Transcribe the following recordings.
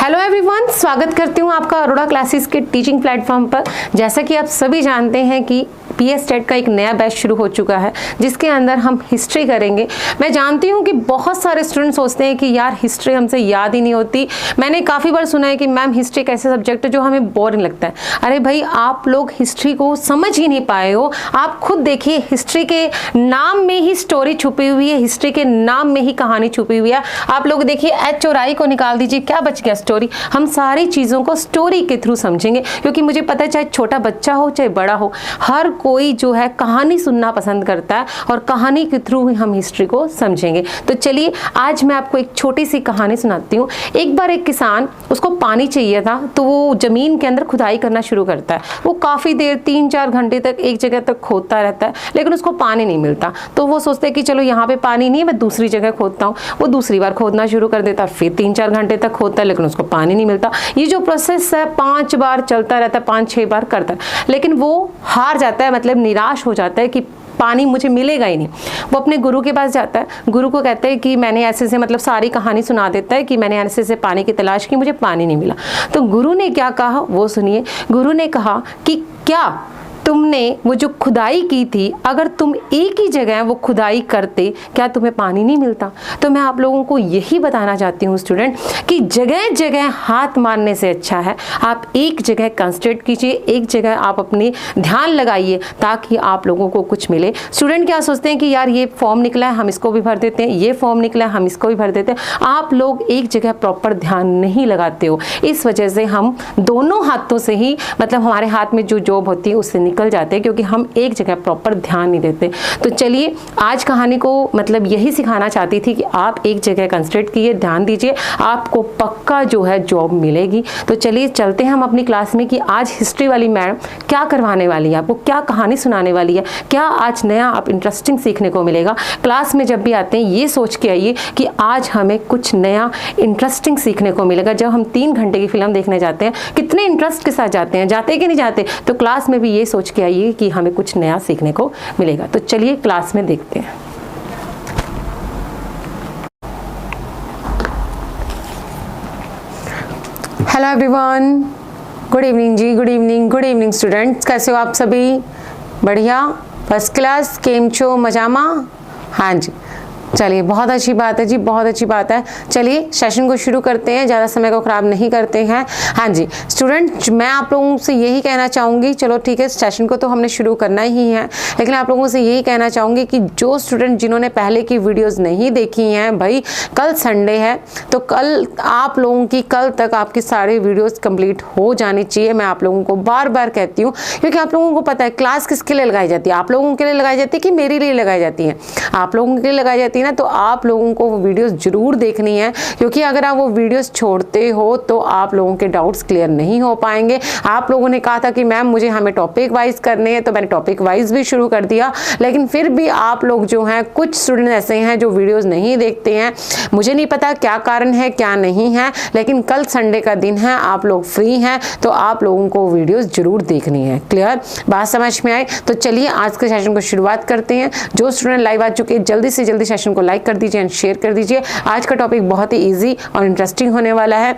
Hello everyone, स्वागत करती हूँ आपका अरोड़ा क्लासेस के टीचिंग प्लेटफॉर्म पर। जैसा कि आप सभी जानते हैं कि पीएस टेट का एक नया बैच शुरू हो चुका है जिसके अंदर हम हिस्ट्री करेंगे। मैं जानती हूँ कि बहुत सारे स्टूडेंट सोचते हैं कि यार हिस्ट्री हमसे याद ही नहीं होती। मैंने काफ़ी बार सुना है कि मैम हिस्ट्री एक ऐसे सब्जेक्ट है जो हमें बोरिंग लगता है। अरे भाई, आप लोग हिस्ट्री को समझ ही नहीं पाए हो। आप खुद देखिए, हिस्ट्री के नाम में ही स्टोरी छुपी हुई है, हिस्ट्री के नाम में ही कहानी छुपी हुई है। आप लोग देखिए, एच और आई को निकाल दीजिए, क्या बच गया? स्टोरी। हम सारी चीज़ों को स्टोरी के थ्रू समझेंगे क्योंकि मुझे पता है चाहे छोटा बच्चा हो चाहे बड़ा हो, हर कोई जो है कहानी सुनना पसंद करता है और कहानी के थ्रू ही हम हिस्ट्री को समझेंगे। तो चलिए आज मैं आपको एक छोटी सी कहानी सुनाती हूँ। एक बार एक किसान, उसको पानी चाहिए था तो वो जमीन के अंदर खुदाई करना शुरू करता है। वो काफ़ी देर 3-4 घंटे तक एक जगह तक खोदता रहता है लेकिन उसको पानी नहीं मिलता। तो वो सोचते हैं कि चलो यहाँ पे पानी नहीं है, मैं दूसरी जगह खोदता हूँ। वो दूसरी बार खोदना शुरू कर देता है, फिर 3-4 घंटे तक खोदता है लेकिन उसको पानी नहीं मिलता। ये जो प्रोसेस है 5 बार चलता रहता है, 5-6 बार करता है, लेकिन वो हार जाता है, मतलब निराश हो जाता है कि पानी मुझे मिलेगा ही नहीं। वो अपने गुरु के पास जाता है, गुरु को कहता है कि मैंने ऐसे से, मतलब सारी कहानी सुना देता है कि मैंने ऐसे से पानी की तलाश की, मुझे पानी नहीं मिला। तो गुरु ने क्या कहा वो सुनिए। गुरु ने कहा कि क्या तुमने वो जो खुदाई की थी, अगर तुम एक ही जगह वो खुदाई करते, क्या तुम्हें पानी नहीं मिलता? तो मैं आप लोगों को यही बताना चाहती हूँ स्टूडेंट कि जगह जगह हाथ मारने से अच्छा है आप एक जगह कंसंट्रेट कीजिए, एक जगह आप अपने ध्यान लगाइए ताकि आप लोगों को कुछ मिले। स्टूडेंट क्या सोचते हैं कि यार ये फॉर्म निकला है हम इसको भी भर देते हैं, ये फॉर्म निकला है हम इसको भी भर देते हैं। आप लोग एक जगह प्रॉपर ध्यान नहीं लगाते हो, इस वजह से हम दोनों हाथों से ही, मतलब हमारे हाथ में जो जॉब होती है उससे निकल जाते हैं क्योंकि हम एक जगह प्रॉपर ध्यान नहीं देते। तो चलिए आज कहानी को मतलब यही सिखाना चाहती थी कि आप एक जगह कंसंट्रेट कीजिए, ध्यान दीजिए, आपको पक्का जो है जॉब मिलेगी। तो चलिए चलते हैं हम अपनी क्लास में कि आज हिस्ट्री वाली मैडम क्या करवाने वाली है, आपको क्या कहानी सुनाने वाली है, क्या आज नया आप इंटरेस्टिंग सीखने को मिलेगा। क्लास में जब भी आते हैं ये सोच के आइए कि आज हमें कुछ नया इंटरेस्टिंग सीखने को मिलेगा। जब हम 3 घंटे की फिल्म देखने जाते हैं कितने इंटरेस्ट के साथ जाते हैं, जाते कि नहीं जाते? तो क्लास में भी ये सोच के आइए कि हमें कुछ नया सीखने को मिलेगा। तो चलिए क्लास में देखते हैं। हेलो एवरीवन, गुड इवनिंग जी, good evening, good evening students. कैसे हो आप सभी? बढ़िया, फर्स्ट क्लास, केम छो, मजामा? हाँ जी, चलिए बहुत अच्छी बात है जी, बहुत अच्छी बात है। चलिए सेशन को शुरू करते हैं, ज़्यादा समय को ख़राब नहीं करते हैं। हाँ जी स्टूडेंट, मैं आप लोगों से यही कहना चाहूँगी, चलो ठीक है सेशन को तो हमने शुरू करना ही है, लेकिन आप लोगों से यही कहना चाहूँगी कि जो स्टूडेंट जिन्होंने पहले की वीडियोज़ नहीं देखी हैं, भाई कल संडे है तो कल आप लोगों की, कल तक आपकी सारी वीडियोज़ कंप्लीट हो जानी चाहिए। मैं आप लोगों को बार बार कहती हूँ क्योंकि आप लोगों को पता है क्लास किसके लिए लगाई जाती है, आप लोगों के लिए लगाई जाती है कि मेरे लिए लगाई जाती है? आप लोगों के लिए लगाई जाती है ना। तो आप लोगों को वो वीडियोस जरूर देखनी है क्योंकि अगर आप वो वीडियोस छोड़ते हो तो आप लोगों के डाउट्स क्लियर नहीं हो पाएंगे। आप लोगों ने कहा था कि मैम मुझे हमें टॉपिक वाइज करने हैं, तो मैंने टॉपिक वाइज भी शुरू कर दिया, लेकिन फिर भी आप लोग जो हैं, कुछ स्टूडेंट ऐसे हैं जो वीडियोस नहीं देखते हैं। मुझे नहीं पता क्या कारण है क्या नहीं है, लेकिन कल संडे का दिन है, आप लोग फ्री हैं तो आप लोगों को वीडियोस जरूर देखनी है। क्लियर बात समझ में आई? तो चलिए आज के सेशन को शुरुआत करते हैं। जो स्टूडेंट लाइव आ चुके हैं जल्दी से जल्दी सेशन को लाइक कर दीजिए एंड शेयर कर दीजिए। आज का टॉपिक बहुत ही इजी और इंटरेस्टिंग होने वाला है,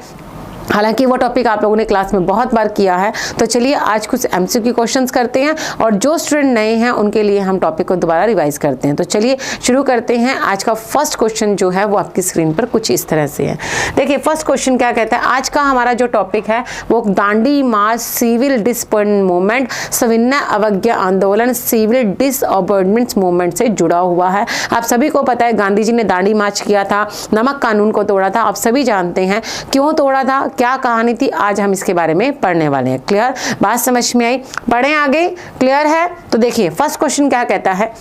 हालांकि वो टॉपिक आप लोगों ने क्लास में बहुत बार किया है। तो चलिए आज कुछ एमसीक्यू क्वेश्चंस करते हैं और जो स्टूडेंट नए हैं उनके लिए हम टॉपिक को दोबारा रिवाइज करते हैं। तो चलिए शुरू करते हैं। आज का फर्स्ट क्वेश्चन जो है वो आपकी स्क्रीन पर कुछ इस तरह से है। देखिए फर्स्ट क्वेश्चन क्या कहता है, आज का हमारा जो टॉपिक है वो दांडी मार्च, सिविल डिसऑबर्डमेंट मूवमेंट, सविनय अवज्ञा आंदोलन, सिविल डिसऑबर्डमेंट मूवमेंट से जुड़ा हुआ है। आप सभी को पता है गांधी जी ने दांडी मार्च किया था, नमक कानून को तोड़ा था, आप सभी जानते हैं क्यों तोड़ा था, क्या कहानी थी, आज हम इसके बारे में पढ़ने वाले हैं। क्लियर बात समझ में आई? पढ़ें आगे। क्लियर है? तो देखिए फर्स्ट क्वेश्चन क्या कहता है,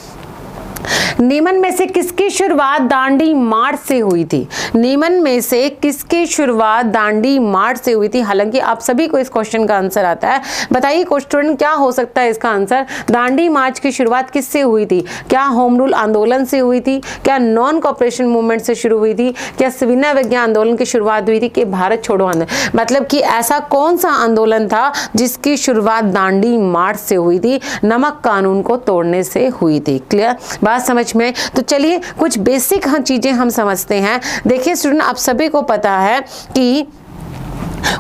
निम्न में से किसकी शुरुआत दांडी मार्च से हुई थी? निम्न में से किसकी शुरुआत दांडी मार्च से हुई थी? हालांकि आप सभी को इस क्वेश्चन का आंसर आता है। बताइए स्टूडेंट क्या हो सकता है इसका आंसर? दांडी मार्च की शुरुआत किससे हुई थी? क्या होम रूल आंदोलन से हुई थी? क्या नॉन कॉपरेशन मूवमेंट से शुरू हुई थी? क्या सविनय अवज्ञा आंदोलन की शुरुआत हुई थी? कि भारत छोड़ो आंदोलन? मतलब कि ऐसा कौन सा आंदोलन था जिसकी शुरुआत दांडी मार्च से हुई थी? नमक कानून को तोड़ने से हुई थी। क्लियर बात समझ में? तो चलिए कुछ बेसिक चीजें हम समझते हैं। देखिए स्टूडेंट, आप सभी को पता है कि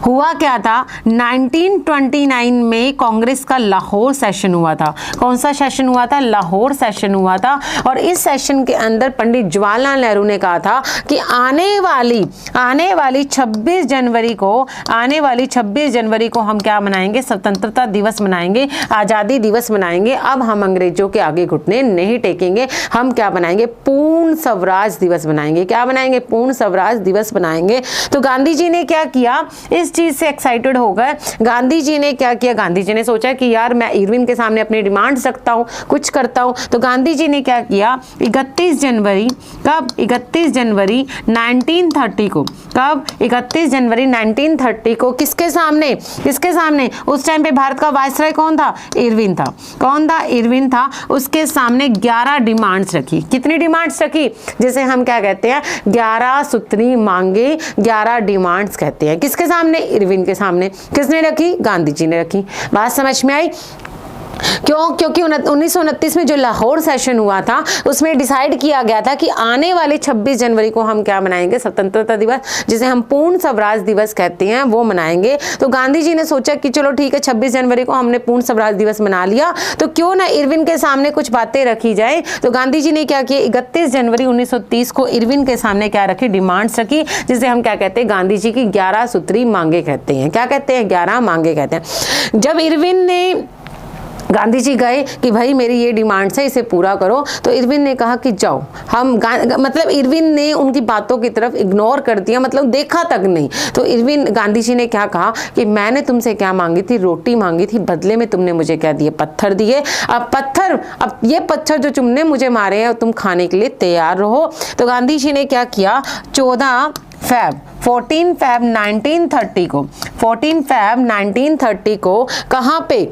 हुआ क्या था, 1929 में कांग्रेस का लाहौर सेशन हुआ था। कौन सा सेशन हुआ था? लाहौर सेशन हुआ था। और इस सेशन के अंदर पंडित जवाहरलाल नेहरू ने कहा था कि आने वाली 26 जनवरी को हम क्या मनाएंगे? स्वतंत्रता दिवस मनाएंगे, आज़ादी दिवस मनाएंगे। अब हम अंग्रेजों के आगे घुटने नहीं टेकेंगे। हम क्या बनाएंगे? पूर्ण स्वराज दिवस बनाएंगे। क्या बनाएंगे? पूर्ण स्वराज दिवस बनाएंगे। तो गांधी जी ने क्या किया? इस चीज से एक्साइटेड हो गए। गांधी जी ने क्या किया? गांधी जी ने सोचा कि यार मैं इरविन के सामने अपनी डिमांड्स रखता हूं, कुछ करता हूं। तो गांधी जी ने क्या किया? 31 जनवरी 1930 को, कब? 31 जनवरी 1930 को किसके सामने? उस टाइम पे भारत का वायसराय कौन था? इरविन था। कौन था? इरविन था। उसके सामने 11 डिमांड्स रखी। कितनी डिमांड्स रखी? जिसे हम क्या कहते हैं? 11 सूत्री मांगे, 11 डिमांड्स कहते हैं। किसके सामने? इरविन के सामने। किसने रखी? गांधी जी ने रखी। बात समझ में आई? क्यों? क्योंकि 1929 में जो लाहौर सेशन हुआ था उसमें डिसाइड किया गया था कि आने वाले 26 जनवरी को हम क्या मनाएंगे? स्वतंत्रता दिवस, जिसे हम पूर्ण स्वराज दिवस कहते हैं, वो मनाएंगे। तो गांधी जी ने सोचा कि चलो ठीक है, 26 जनवरी को हमने पूर्ण स्वराज दिवस मना लिया, तो क्यों ना इरविन के सामने कुछ बातें रखी जाए। तो गांधी जी ने क्या किया? 31 जनवरी 1930 को इरविन के सामने क्या रखी? डिमांड्स रखी, जिसे हम क्या कहते हैं? गांधी जी की 11 सूत्री मांगे कहते हैं। क्या कहते हैं? 11 मांगे कहते हैं। जब इरविन ने, गांधी जी गए कि भाई मेरी ये डिमांड्स है, इसे पूरा करो, तो इरविन ने कहा कि जाओ। मतलब इरविन ने उनकी बातों की तरफ इग्नोर कर दिया, मतलब देखा तक नहीं। तो गांधी जी ने क्या कहा कि मैंने तुमसे क्या मांगी थी? रोटी मांगी थी, बदले में तुमने मुझे क्या दिए? पत्थर दिए। अब ये पत्थर जो तुमने मुझे मारे हैं तुम खाने के लिए तैयार रहो। तो गांधी जी ने क्या किया? 14 फैब 1930 को कहाँ पे?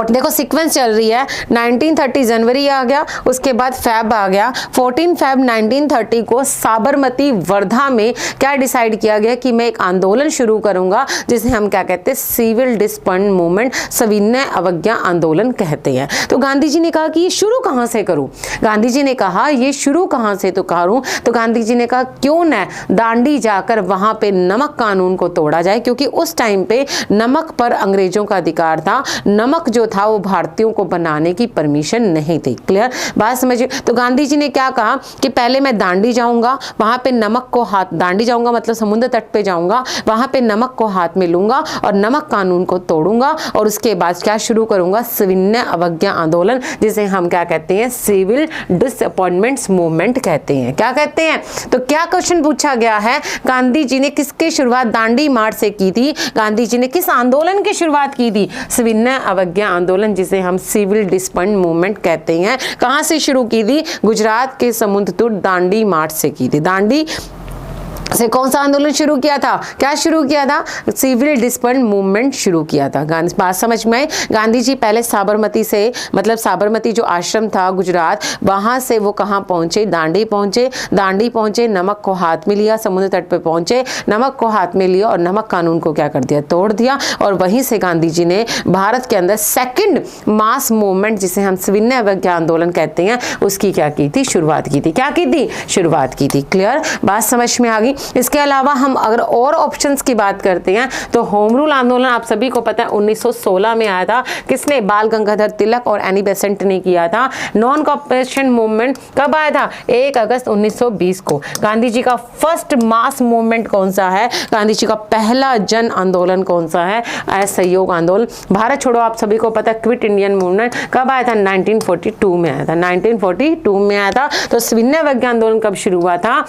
देखो सीक्वेंस चल रही है। 1930 जनवरी आ गया, उसके बाद फैब आ गया। 14 फैब 1930 को साबरमती वर्धा में क्या डिसाइड किया गया कि मैं एक आंदोलन शुरू करूंगा, जिसे हम क्या कहते हैं? सिविल डिस्पैंड मूवमेंट, सविनय अवज्ञा आंदोलन कहते हैं। तो गांधी जी ने कहा कि ये शुरू कहां से करूं? गांधी जी ने कहा ये शुरू कहां से तो करूं? तो गांधी जी ने कहा क्यों न दांडी जाकर वहां पे नमक कानून को तोड़ा जाए, क्योंकि उस टाइम पे नमक पर अंग्रेजों का अधिकार था। नमक जो था वो भारतीयों को बनाने की परमिशन नहीं थी। क्लियर? बात समझिए। तो गांधी जी ने क्या कहा कि पहले मैं दांडी जाऊंगा, वहां पे नमक को दांडी जाऊंगा मतलब समुद्र तट पे जाऊंगा, वहां पे नमक को हाथ में लूंगा और नमक कानून को तोड़ूंगा, और उसके बाद क्या शुरू करूंगा? सविनय अवज्ञा आंदोलन, जिसे हम क्या कहते हैं? सिविल डिसअपॉइंटमेंट्स मूवमेंट कहते हैं। क्या कहते हैं? तो क्या क्वेश्चन पूछा गया है? गांधी जी ने किसकी शुरुआत दांडी मार्च से की थी? गांधी जी ने किस आंदोलन की शुरुआत की थी? सविनय अवज्ञा आंदोलन, जिसे हम सिविल डिस्पैंड मूवमेंट कहते हैं। कहां से शुरू की थी? गुजरात के समुद्र तट दांडी मार्च से की थी। दांडी से कौन सा आंदोलन शुरू किया था? क्या शुरू किया था? सिविल डिस्पैंड मूवमेंट शुरू किया था। बात समझ में? गांधी जी पहले साबरमती से, मतलब साबरमती जो आश्रम था गुजरात, वहां से वो कहां पहुंचे? दांडी पहुंचे, नमक को हाथ में लिया, समुद्र तट पे पहुंचे, नमक को हाथ में लिया और नमक कानून को क्या कर दिया? तोड़ दिया। और वहीं से गांधी जी ने भारत के अंदर सेकंड मास मूवमेंट, जिसे हम सविनय अवज्ञा आंदोलन कहते हैं, उसकी क्या की थी? शुरुआत की थी। क्या की थी? शुरुआत की थी। क्लियर? बात समझ में आ गई? इसके अलावा हम अगर और ऑप्शंस की बात करते हैं तो होम रूल आंदोलन आप सभी को पता है 1916 में आया था। किसने? बाल गंगाधर तिलक और एनी बेसेंट ने किया था। नॉन कॉपरेशन मूवमेंट कब आया था? 1 अगस्त 1920 को। गांधी जी का फर्स्ट मास मूवमेंट कौन सा है? गांधी जी का पहला जन आंदोलन कौन सा है? असहयोग आंदोलन। भारत छोड़ो आप सभी को पता है, क्विट इंडियन मूवमेंट कब आया था? 1942 में आया था। 1942 में आया था। तो सविनय अवज्ञा आंदोलन कब शुरू हुआ था?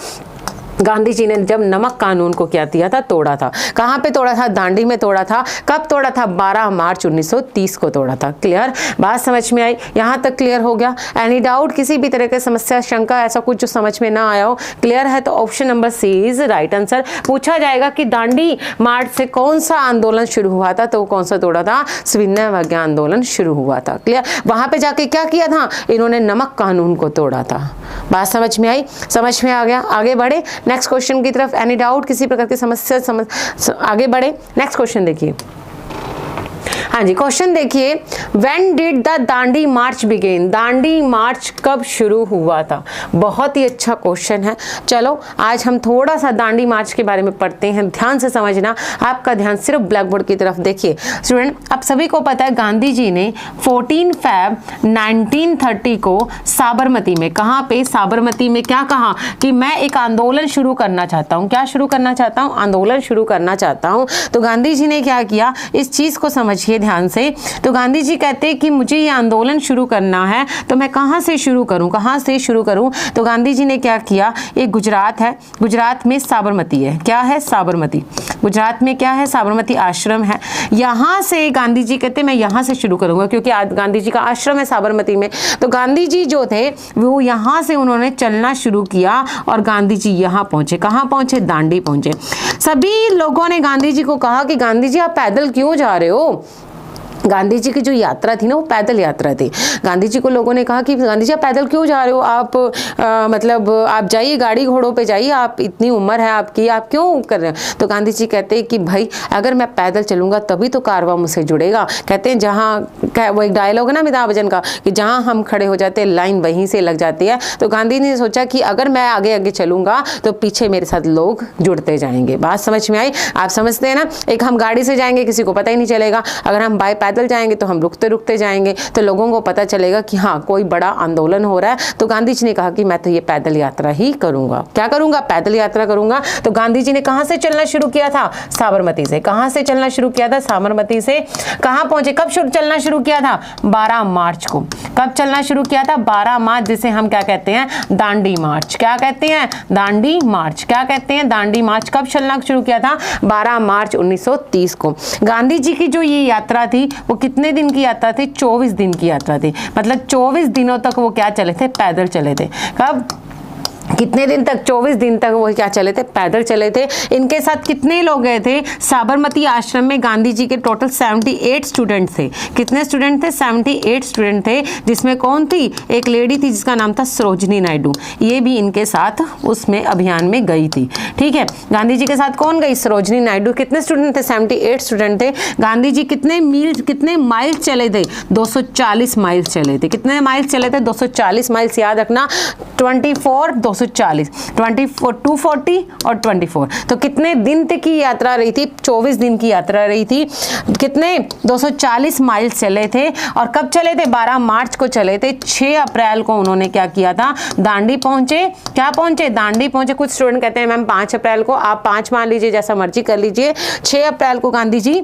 गांधी जी ने जब नमक कानून को क्या किया था? तोड़ा था। कहां पे तोड़ा था? दांडी में तोड़ा था। कब तोड़ा था? 12 मार्च 1930 को तोड़ा था। क्लियर? बात समझ में आई? यहां तक क्लियर हो गया? Any doubt? किसी भी तरह की समस्या, शंका, ऐसा कुछ जो समझ में ना आया हो? क्लियर है? तो option number C is right answer. पूछा जाएगा कि दांडी मार्च से कौन सा आंदोलन शुरू हुआ था, तो कौन सा तोड़ा था? सविनय अवज्ञा आंदोलन शुरू हुआ था। क्लियर? वहां पे जाके क्या किया था? इन्होंने नमक कानून को तोड़ा था। बात समझ में आई? समझ में आ गया? आगे बढ़े नेक्स्ट क्वेश्चन की तरफ। Any doubt? किसी प्रकार की समस्या आगे बढ़े। नेक्स्ट क्वेश्चन देखिए। हाँ जी, क्वेश्चन देखिए, when did the Dandi march begin, Dandi march कब शुरू हुआ था। बहुत ही अच्छा क्वेश्चन है। चलो आज हम थोड़ा सा दांडी मार्च के बारे में पढ़ते हैं, ध्यान से समझना, आपका ध्यान सिर्फ ब्लैक बोर्ड की तरफ देखिए। स्टूडेंट, आप सभी को पता है गांधी जी ने 14 फैब 1930 को साबरमती में, कहाँ पे, साबरमती में क्या कहा कि मैं एक आंदोलन शुरू करना चाहता हूँ। क्या शुरू करना चाहता हूँ? आंदोलन शुरू करना चाहता हूँ। तो गांधी जी ने क्या किया, इस चीज को समझिए ध्यान से। तो गांधी जी कहते हैं कि मुझे ये आंदोलन शुरू करना है, तो मैं कहाँ से शुरू करूँ, कहाँ से शुरू करूँ। तो गांधी जी ने क्या किया, एक गुजरात है, गुजरात में साबरमती है, क्या है, साबरमती, गुजरात में क्या है, साबरमती आश्रम है। यहाँ से गांधी जी कहते हैं मैं यहाँ से शुरू करूंगा, क्योंकि आज गांधी जी का आश्रम है साबरमती में। तो गांधी जी जो थे वो यहाँ से उन्होंने चलना शुरू किया और गांधी जी यहाँ पहुंचे, कहाँ पहुंचे, दांडी पहुंचे। सभी लोगों ने गांधी जी को कहा कि गांधी जी आप पैदल क्यों जा रहे हो। गांधी जी की जो यात्रा थी ना वो पैदल यात्रा थी। गांधी जी को लोगों ने कहा कि गांधी जी आप पैदल क्यों जा रहे हो, आप मतलब आप जाइए, गाड़ी घोड़ों पे जाइए, आप इतनी उम्र है आपकी, आप क्यों कर रहे हो। तो गांधी जी कहते हैं कि भाई अगर मैं पैदल चलूंगा तभी तो कारवां मुझसे जुड़ेगा। कहते हैं जहाँ, वो एक डायलॉग है ना अमिताभ बच्चन का कि जहाँ हम खड़े हो जाते हैं लाइन वहीं से लग जाती है। तो गांधी ने सोचा कि अगर मैं आगे आगे चलूंगा तो पीछे मेरे साथ लोग जुड़ते जाएंगे। बात समझ में आई? आप समझते हैं ना, एक हम गाड़ी से जाएंगे किसी को पता ही नहीं चलेगा, अगर हम बाय पैदल जाएंगे तो हम रुकते रुकते जाएंगे, तो लोगों को पता चलेगा कि हाँ कोई बड़ा आंदोलन हो रहा है। तो गांधी जी ने कहा कि मैं तो ये पैदल यात्रा ही करूंगा। क्या करूंगा? पैदल यात्रा करूंगा। तो गांधी जी ने कहां से चलना शुरू किया था? साबरमती से। कहां से चलना शुरू किया था? साबरमती से। कहां पहुंचे, कब चलना शुरू किया था? 12 मार्च को। कब चलना शुरू किया था? 12 मार्च, जिसे हम क्या कहते हैं, दांडी मार्च। क्या कहते हैं? दांडी मार्च। क्या कहते हैं? दांडी मार्च। कब चलना शुरू किया था? 12 मार्च 1930 को। गांधी जी की जो ये यात्रा थी वो कितने दिन की यात्रा थी? 24 दिन की यात्रा थी। मतलब 24 दिनों तक वो क्या चले थे? पैदल चले थे। कब, कितने दिन तक? 24 दिन तक वो क्या चले थे? पैदल चले थे। इनके साथ कितने लोग गए थे? साबरमती आश्रम में गांधी जी के टोटल 78 स्टूडेंट थे। कितने स्टूडेंट थे? 78 स्टूडेंट थे, जिसमें कौन थी? एक लेडी थी जिसका नाम था सरोजनी नायडू, ये भी इनके साथ उसमें अभियान में गई थी। ठीक है, गांधी जी के साथ कौन गई? सरोजनी नायडू। कितने स्टूडेंट थे? 78 स्टूडेंट थे। गांधी जी कितने माइल चले थे? 240 माइल चले थे। कितने माइल चले थे? 240 माइल्स। याद रखना, 24 240, 24 240 और 24। तो कितने दिन तक की यात्रा रही थी? 24 दिन की यात्रा रही थी। कितने? 240 माइल चले थे। और कब चले थे? 12 मार्च को चले थे। 6 अप्रैल को उन्होंने क्या किया था? दांडी पहुंचे। क्या पहुंचे? दांडी पहुंचे। कुछ स्टूडेंट कहते हैं मैम 5 अप्रैल को, आप 5 मान लीजिए, जैसा मर्जी कर लीजिए। 6 अप्रैल को गांधी जी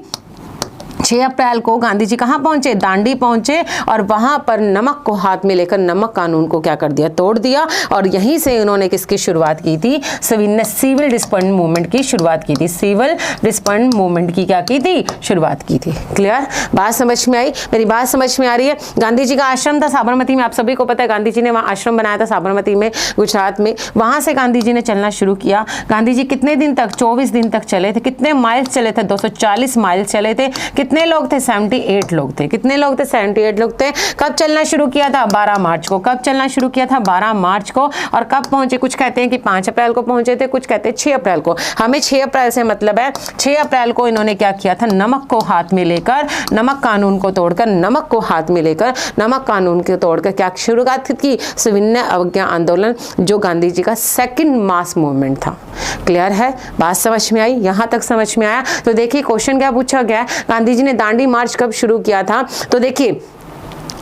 6 अप्रैल को गांधी जी कहाँ पहुंचे? दांडी पहुंचे। और वहां पर नमक को हाथ में लेकर नमक कानून को क्या कर दिया? तोड़ दिया। और यहीं से उन्होंने किसकी शुरुआत की थी? सिविल डिस्पेंड मूवमेंट की शुरुआत की थी। सिविल डिस्पेंड मूवमेंट की क्या की थी? शुरुआत की थी। क्लियर? बात समझ में आई? मेरी बात समझ में आ रही है? गांधी जी का आश्रम था साबरमती में, आप सभी को पता है गांधी जी ने वहां आश्रम बनाया था साबरमती में, गुजरात में। वहां से गांधी जी ने चलना शुरू किया। गांधी जी कितने दिन तक? 24 दिन तक चले थे। कितने माइल्स चले थे? 240 माइल चले थे। कितने लोग थे? 78 लोग थे। कितने लोग थे? 78 लोग थे। कब चलना शुरू किया था? 12 मार्च को। कब चलना शुरू किया था? 12 मार्च को। और कब पहुंचे? कुछ कहते हैं कि 5 अप्रैल को पहुंचे थे, कुछ कहते हैं 6 अप्रैल को। हमें 6 अप्रैल से मतलब है। 6 अप्रैल को इन्होंने क्या किया था? नमक को हाथ में लेकर, नमक कानून को तोड़कर, नमक को हाथ में लेकर, नमक कानून को तोड़कर क्या शुरुआत की? सविनय अवज्ञा आंदोलन, जो गांधी जी का सेकंड मास मूवमेंट था। क्लियर है? बात समझ में आई? यहां तक समझ में आया? तो देखिए क्वेश्चन क्या पूछा गया है, गांधी जी ने दांडी मार्च कब शुरू किया था? तो देखिए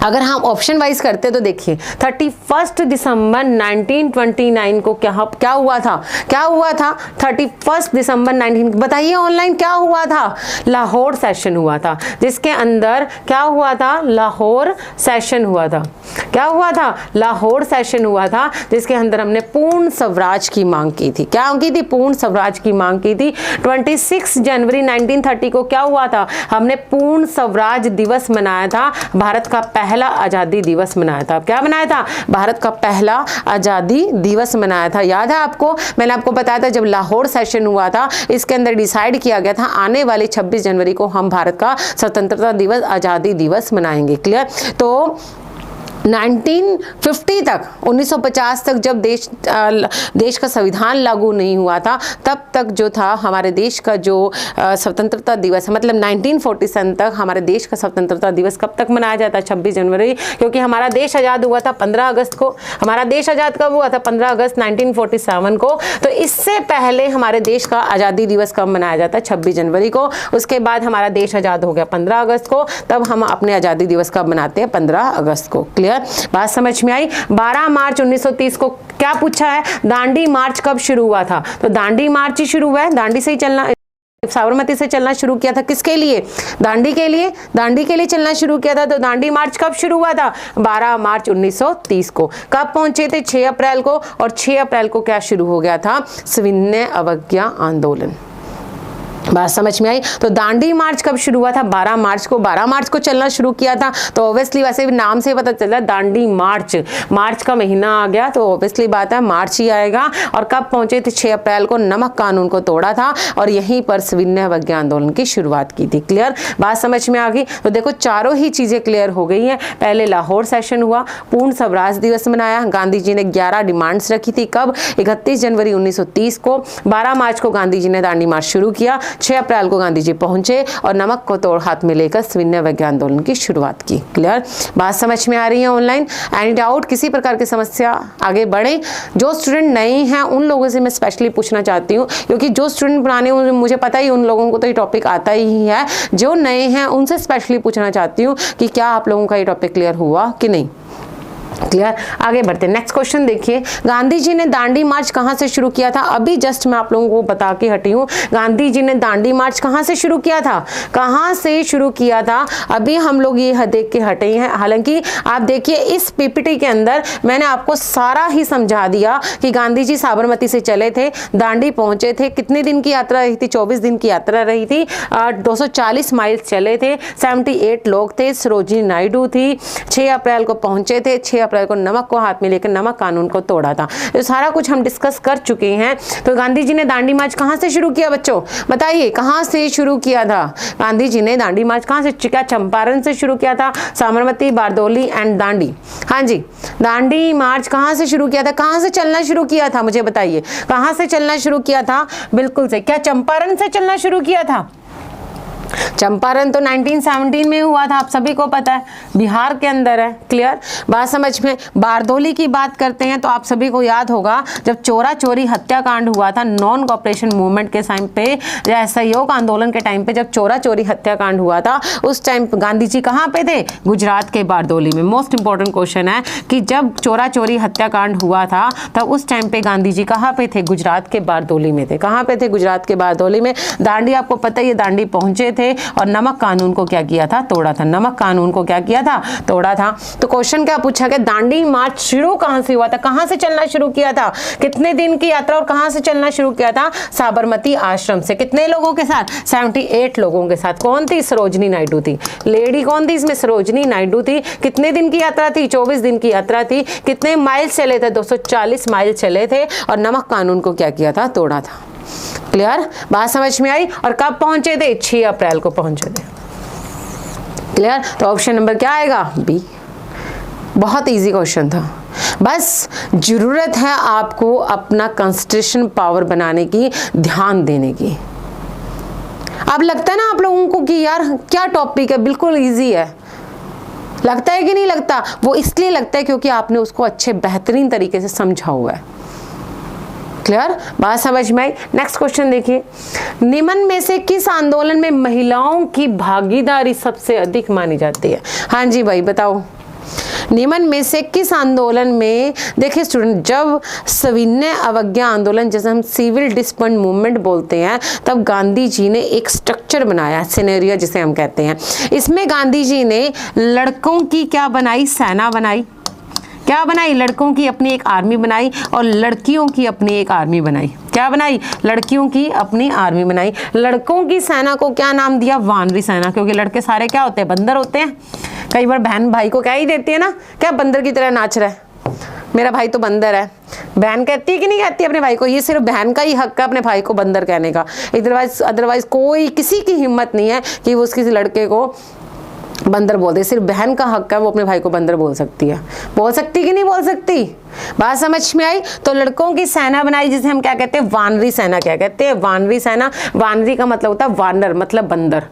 अगर हम ऑप्शन वाइज करते तो देखिए 31 दिसंबर 1929 को क्या हुआ था? क्या हुआ था? 31 दिसंबर 19, बताइए ऑनलाइन क्या हुआ था? लाहौर सेशन हुआ था, जिसके अंदर क्या हुआ था? लाहौर सेशन हुआ था। क्या हुआ था? लाहौर सेशन हुआ था, जिसके अंदर हमने पूर्ण स्वराज की मांग की थी। क्या की थी? पूर्ण स्वराज की मांग की थी। 26 जनवरी 1930 को क्या हुआ था? हमने पूर्ण स्वराज दिवस मनाया था। भारत का पहला आजादी दिवस मनाया था। क्या मनाया था? भारत का पहला आजादी दिवस मनाया था। याद है आपको? मैंने आपको बताया था जब लाहौर सेशन हुआ था, इसके अंदर डिसाइड किया गया था आने वाले 26 जनवरी को हम भारत का स्वतंत्रता दिवस, आजादी दिवस मनाएंगे। क्लियर? तो 1950 तक, 1950 तक जब देश का संविधान लागू नहीं हुआ था, तब तक जो था हमारे देश का जो स्वतंत्रता दिवस है, मतलब 1947 तक हमारे देश का स्वतंत्रता दिवस कब तक मनाया जाता है? 26 जनवरी, क्योंकि हमारा देश आज़ाद हुआ था 15 अगस्त को। हमारा देश आज़ाद कब हुआ था? 15 अगस्त 1947 को। तो इससे पहले हमारे देश का आज़ादी दिवस कब मनाया जाता है? 26 जनवरी को। उसके बाद हमारा देश आज़ाद हो गया 15 अगस्त को, तब हम अपने आज़ादी दिवस कब मनाते हैं? 15 अगस्त को। क्लियर? बात समझ में आई? 12 मार्च 1930 को क्या पूछा है? दांडी मार्च कब शुरू हुआ था? तो दांडी मार्च ही शुरू हुआ है, दांडी से ही चलना, साबरमती से चलना शुरू किया था। किसके लिए? दांडी के लिए। दांडी के लिए चलना शुरू किया था। तो दांडी मार्च कब शुरू हुआ था? 12 मार्च 1930 को। कब पहुंचे थे? 6 अप्रैल को। और 6 अप्रैल को क्या शुरू हो गया था? सविनय अवज्ञा आंदोलन। बात समझ में आई? तो दांडी मार्च कब शुरू हुआ था? 12 मार्च को। 12 मार्च को चलना शुरू किया था। तो ऑब्वियसली वैसे भी नाम से पता चला दांडी मार्च, मार्च का महीना आ गया, तो ऑब्वियसली बात है मार्च ही आएगा। और कब पहुंचे थे? 6 अप्रैल को नमक कानून को तोड़ा था और यहीं पर सविनय अवज्ञा आंदोलन की शुरुआत की थी। क्लियर? बात समझ में आ गई? तो देखो चारों ही चीजें क्लियर हो गई हैं। पहले लाहौर सेशन हुआ, पूर्ण स्वराज दिवस मनाया, गांधी जी ने 11 डिमांड्स रखी थी। कब? 31 जनवरी 1930 को। 12 मार्च को गांधी जी ने दांडी मार्च शुरू किया। 6 अप्रैल को गांधी जी पहुंचे और नमक को तोड़ हाथ में लेकर सविनय अवज्ञा आंदोलन की शुरुआत की। क्लियर? बात समझ में आ रही है? ऑनलाइन एनी डाउट, किसी प्रकार की समस्या? आगे बढ़े। जो स्टूडेंट नए हैं उन लोगों से मैं स्पेशली पूछना चाहती हूँ, क्योंकि जो स्टूडेंट पुराने मुझे पता ही उन लोगों को तो ये टॉपिक आता ही है। जो नए हैं उनसे स्पेशली पूछना चाहती हूँ कि क्या आप लोगों का ये टॉपिक क्लियर हुआ कि नहीं? क्लियर? आगे बढ़ते हैं। नेक्स्ट क्वेश्चन देखिए, गांधी जी ने दांडी मार्च कहां से शुरू किया था? अभी जस्ट मैं आप लोगों को बता के हटी हूं, गांधी जी ने दांडी मार्च कहां से शुरू किया था? कहां से शुरू किया था? अभी हम लोग ये देख के हटे हैं। हालांकि आप देखिए इस पीपीटी के अंदर मैंने आपको सारा ही समझा दिया कि गांधी जी साबरमती से चले थे, दांडी पहुंचे थे, कितने दिन की यात्रा रही थी? 24 दिन की यात्रा रही थी, 240 माइल चले थे, 78 लोग थे, सरोजिनी नायडू थी, 6 अप्रैल को पहुंचे थे, 6 अप्रैल को नमक को हाथ में लेकर नमक कानून को तोड़ा था। तो सारा कुछ हम डिस्कस कर चुके हैं। तो गांधी जी ने दांडी मार्च कहां से शुरू किया? बच्चों बताइए कहां से शुरू किया था? गांधी जी ने दांडी मार्च कहां से? क्या चंपारण से शुरू किया था? साबरमती, बारदोली एंड दांडी। हाँ जी, दांडी मार्च कहां से शुरू किया था? कहां से चलना शुरू किया था? मुझे बताइए कहां से चलना शुरू किया था? बिल्कुल से, क्या चंपारण से चलना शुरू किया था? चंपारण तो 1917 में हुआ था, आप सभी को पता है, बिहार के अंदर है। क्लियर? बात समझ में? बारदोली की बात करते हैं तो आप सभी को याद होगा जब चोरा चोरी हत्याकांड हुआ था, नॉन कोऑपरेशन मूवमेंट के टाइम पे या सहयोग आंदोलन के टाइम पे जब चोरा चोरी हत्याकांड हुआ था, उस टाइम गांधी जी कहाँ पे थे? गुजरात के बारदोली में। मोस्ट इंपॉर्टेंट क्वेश्चन है कि जब चोरा चोरी हत्याकांड हुआ था तब उस टाइम पे गांधी जी कहाँ पे थे? गुजरात के बारदोली में थे। कहाँ पे थे? गुजरात के बारदोली में। दांडी आपको पता ही है, दांडी पहुंचे थे और नमक कानून को क्या किया था? तोड़ा था। नमक कानून को क्या किया था? तोड़ा था। तो क्वेश्चन क्या पूछा गया? दांडी मार्च शुरू कहां से हुआ था? कहां से चलना शुरू किया था? कितने दिन की यात्रा और कहां से चलना शुरू किया था? साबरमती आश्रम से। कितने लोगों के साथ? 78 लोगों के साथ। कौन थी? सरोजिनी नायडू थी। लेडी कौन थी इसमें? सरोजिनी नायडू थी। कितने दिन की यात्रा थी? 24 दिन की यात्रा थी। कितने माइल चले थे? 240 माइल चले थे और नमक कानून को क्या किया था? तोड़ा था। क्लियर? बात समझ में आई? और कब पहुंचे थे? 6 अप्रैल को पहुंचे थे। क्लियर? तो ऑप्शन नंबर क्या आएगा? बी। बहुत इजी क्वेश्चन था। बस जरूरत है आपको अपना कंसंट्रेशन पावर बनाने की, ध्यान देने की। अब लगता है ना आप लोगों को कि यार क्या टॉपिक है, बिल्कुल इजी है। लगता है कि नहीं लगता? वो इसलिए लगता है क्योंकि आपने उसको अच्छे बेहतरीन तरीके से समझा हुआ है। क्लियर? बात समझ में आई? नेक्स्ट क्वेश्चन देखिए, निम्न में से किस आंदोलन में महिलाओं की भागीदारी सबसे अधिक मानी जाती है? हाँ जी भाई बताओ, निम्न में से किस आंदोलन में? देखिए स्टूडेंट, जब सविनय अवज्ञा आंदोलन, जैसे हम सिविल डिस्पैच मूवमेंट बोलते हैं, तब गांधी जी ने एक स्ट्रक्चर बनाया, सिनेरियो जिसे हम कहते हैं। इसमें गांधी जी ने लड़कों की क्या बनाई? सेना बनाई। क्या बनाई? लड़कों की अपनी एक आर्मी बनाई और लड़कियों की अपनी एक आर्मी बनाई। क्या बनाई? लड़कियों की अपनी आर्मी बनाई। लड़कों की सेना को क्या नाम दिया? वानरी सेना, क्योंकि लड़के सारे क्या होते हैं? बंदर होते हैं। कई बार बहन भाई को क्या ही देती है ना, क्या बंदर की तरह नाच रहा है, मेरा भाई तो बंदर है। बहन कहती है कि नहीं कहती अपने भाई को? ये सिर्फ बहन का ही हक है अपने भाई को बंदर कहने का। अदरवाइज कोई किसी की हिम्मत नहीं है कि वो किसी लड़के को बंदर बोलते, सिर्फ बहन का हक है वो अपने भाई को बंदर बोल सकती है। बोल सकती कि नहीं बोल सकती? बात समझ में आई? तो लड़कों की सेना बनाई जिसे हम क्या कहते हैं, वानरी सेना। क्या कहते हैं? वानरी सेना। वानरी का मतलब होता है वानर, मतलब बंदर।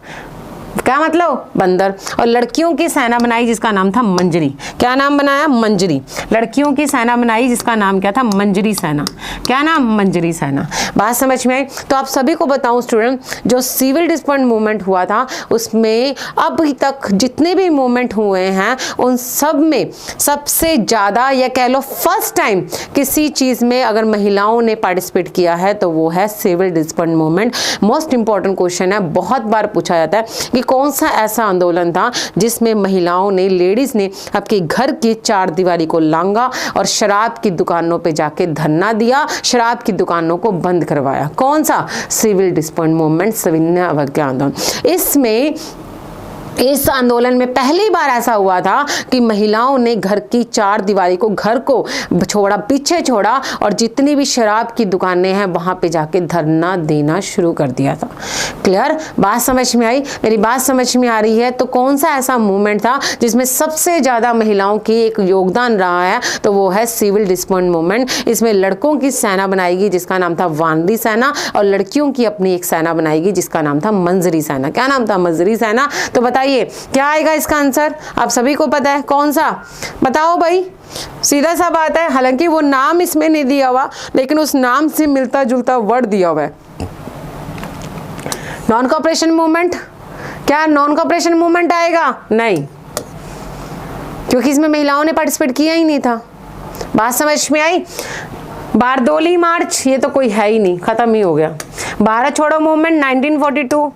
क्या मतलब? बंदर। और लड़कियों की सेना बनाई जिसका नाम था मंजरी। क्या नाम बनाया? मंजरी। लड़कियों की सेना बनाई जिसका नाम क्या था? मंजरी सेना। क्या नाम? मंजरी सेना। बात समझ में आई? तो आप सभी को बताऊं स्टूडेंट, जो सिविल डिस्पैच मूवमेंट हुआ था उसमें अभी तक जितने भी मूवमेंट हुए हैं उन सब में सबसे ज़्यादा, या कह लो फर्स्ट टाइम किसी चीज़ में अगर महिलाओं ने पार्टिसिपेट किया है तो वो है civil dispatch movement. Most important question है, बहुत बार पूछा जाता है कि कौन सा ऐसा आंदोलन था जिसमें महिलाओं ने, लेडीज ने आपके घर की चार दीवारी को लांगा और शराब की दुकानों पे जाके धरना दिया, शराब की दुकानों को बंद करवाया। कौन सा? सिविल डिस्पैच मूवमेंट, सविनय अवज्ञा आंदोलन। इसमें इस आंदोलन में पहली बार ऐसा हुआ था कि महिलाओं ने घर की चार दीवारी को, घर को छोड़ा, पीछे छोड़ा और जितनी भी शराब की दुकानें हैं वहां पे जाके धरना देना शुरू कर दिया था। क्लियर? बात समझ में आई? मेरी बात समझ में आ रही है? तो कौन सा ऐसा मूवमेंट था जिसमें सबसे ज्यादा महिलाओं की एक योगदान रहा है, तो वो है सिविल डिस्पैच मूवमेंट। इसमें लड़कों की सेना बनाएगी जिसका नाम था वानरी सेना, और लड़कियों की अपनी एक सेना बनाएगी जिसका नाम था मंजरी सेना। क्या नाम था? मंजरी सेना। तो बताइए क्या आएगा इसका आंसर? आप सभी को पता है कौन सा? बताओ भाई, सीधा सा बात है। हालांकि वो नाम इसमें नहीं दिया हुआ, लेकिन उस नाम से मिलता जुलता वर्ड दिया हुआ है, नॉन कॉपरेशन मूवमेंट। क्या नॉन कॉपरेशन मूवमेंट आएगा? नहीं, क्योंकि इसमें महिलाओं ने पार्टिसिपेट किया ही नहीं था। बात समझ में आई? बारदोली मार्च, ये तो कोई है ही नहीं, खत्म ही हो गया। भारत छोड़ो मूवमेंट 1942,